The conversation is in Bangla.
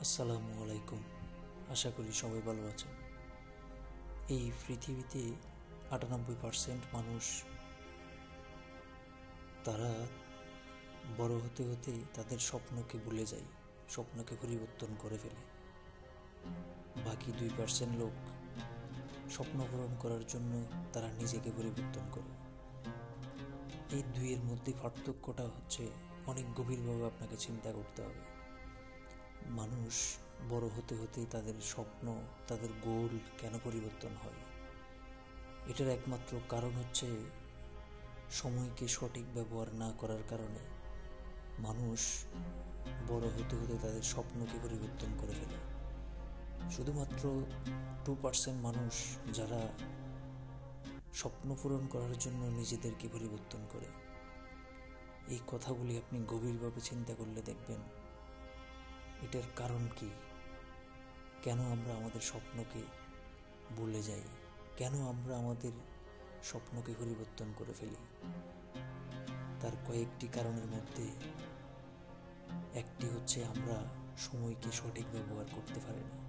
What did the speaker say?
আসসালামু আলাইকুম। আশা করি সবাই ভালো আছেন। এই পৃথিবীতে 98% মানুষ তারা বড় হতে হতে তাদের স্বপ্নকে ভুলে যায়, স্বপ্নকে পরিবর্তন করে ফেলে। বাকি 2% লোক স্বপ্ন পূরণ করার জন্য তারা নিজেকে পরিবর্তন করে। এই দুইয়ের মধ্যে পার্থক্যটা হচ্ছে অনেক গভীরভাবে আপনাকে চিন্তা করতে হবে। মানুষ বড় হতে হতে তাদের স্বপ্ন, তাদের গোল কেন পরিবর্তন হয়? এটার একমাত্র কারণ হচ্ছে সময়কে সঠিক ব্যবহার না করার কারণে মানুষ বড় হতে হতে তাদের স্বপ্নকে পরিবর্তন করে ফেলে। শুধুমাত্র 2% মানুষ যারা স্বপ্ন পূরণ করার জন্য নিজেদেরকে পরিবর্তন করে। এই কথাগুলি আপনি গভীরভাবে চিন্তা করলে দেখবেন এটার কারণ কি, কেন আমরা আমাদের স্বপ্নকে ভুলে যাই, কেন আমরা আমাদের স্বপ্নকে পরিবর্তন করে ফেলি। তার কয়েকটি কারণের মধ্যে একটি হচ্ছে আমরা সময়কে সঠিক ব্যবহার করতে পারি না।